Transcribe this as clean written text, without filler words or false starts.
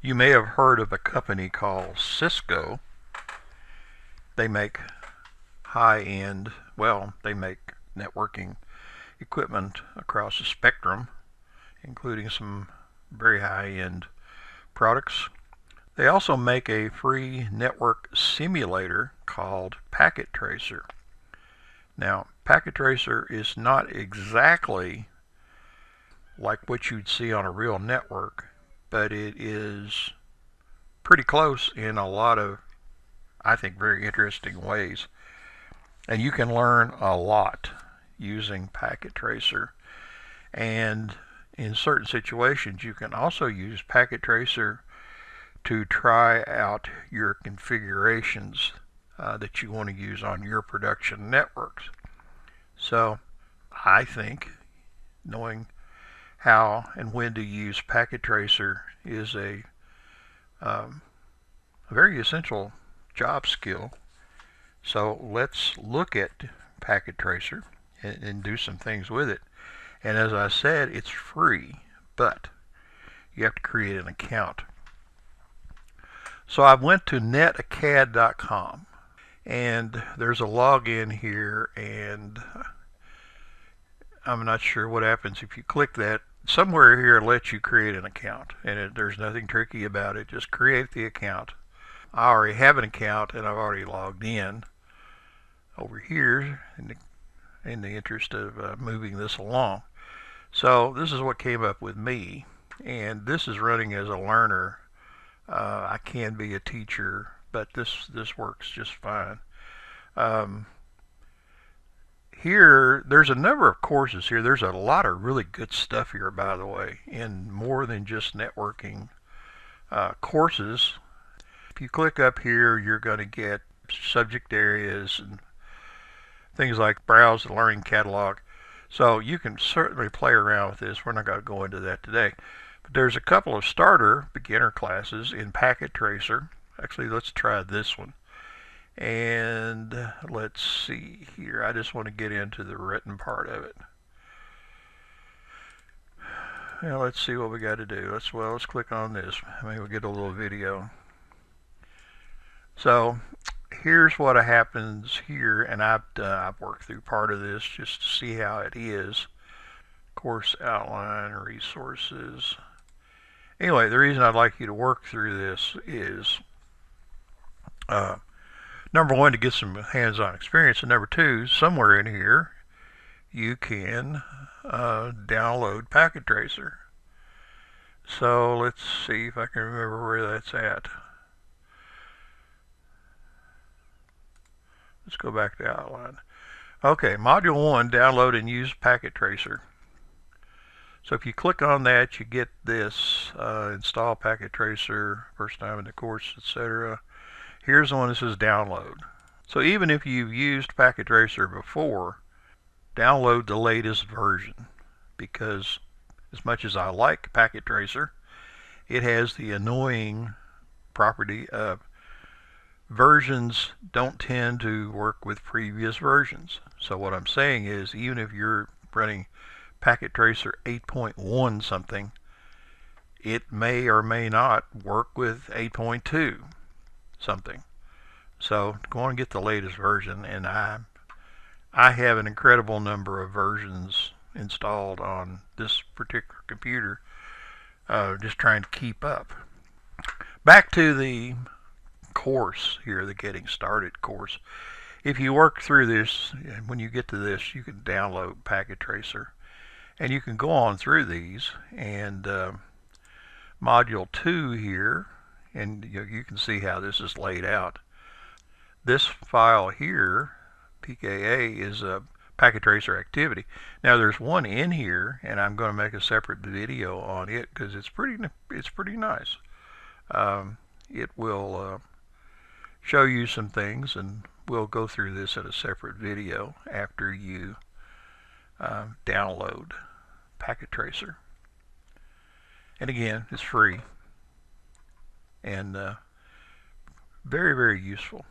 You may have heard of a company called Cisco. They make high-end, well, they make networking equipment across the spectrum, including some very high-end products. They also make a free network simulator called Packet Tracer. Now, Packet Tracer is not exactly like what you'd see on a real network, but it is pretty close in a lot of, I think, very interesting ways. And you can learn a lot using Packet Tracer. And in certain situations, you can also use Packet Tracer to try out your configurations that you want to use on your production networks. So I think knowing how and when to use Packet Tracer is a very essential job skill. So let's look at Packet Tracer and do some things with it. And as I said, it's free, but you have to create an account. So I went to netacad.com, and there's a login here, and I'm not sure what happens if you click that. Somewhere here it lets you create an account, and there's nothing tricky about it. Just create the account. I already have an account, and I've already logged in over here in the interest of moving this along. So this is what came up with me, and this is running as a learner. I can be a teacher, but this works just fine. Here, there's a number of courses here. There's a lot of really good stuff here, by the way, in more than just networking courses. If you click up here, you're going to get subject areas and things like browse the learning catalog. So you can certainly play around with this. We're not going to go into that today. But there's a couple of starter beginner classes in Packet Tracer. Actually, let's try this one. And let's see here. I just want to get into the written part of it. Now let's see what we got to do. Let's click on this. Maybe we'll get a little video. So here's what happens here, and I've worked through part of this just to see how it is. Course outline, resources. Anyway, the reason I'd like you to work through this is number one, to get some hands-on experience, and number two, somewhere in here you can download Packet Tracer. So let's see if I can remember where that's at. Let's go back to outline. Okay, module 1, download and use Packet Tracer. So if you click on that, you get this, install Packet Tracer, first time in the course, etc. Here's the one that says download. So even if you've used Packet Tracer before, download the latest version, because as much as I like Packet Tracer, it has the annoying property of versions don't tend to work with previous versions. So what I'm saying is, even if you're running Packet Tracer 8.1 something, it may or may not work with 8.2 something. So go and get the latest version, and I have an incredible number of versions installed on this particular computer, just trying to keep up. Back to the course here, the Getting Started course. If you work through this, and when you get to this, you can download Packet Tracer, and you can go on through these, and module 2 here, and you can see how this is laid out. This file here, PKA, is a Packet Tracer activity. Now there's one in here, and I'm going to make a separate video on it because it's pretty nice. It will show you some things, and we'll go through this in a separate video after you download Packet Tracer. And again, it's free and very, very useful.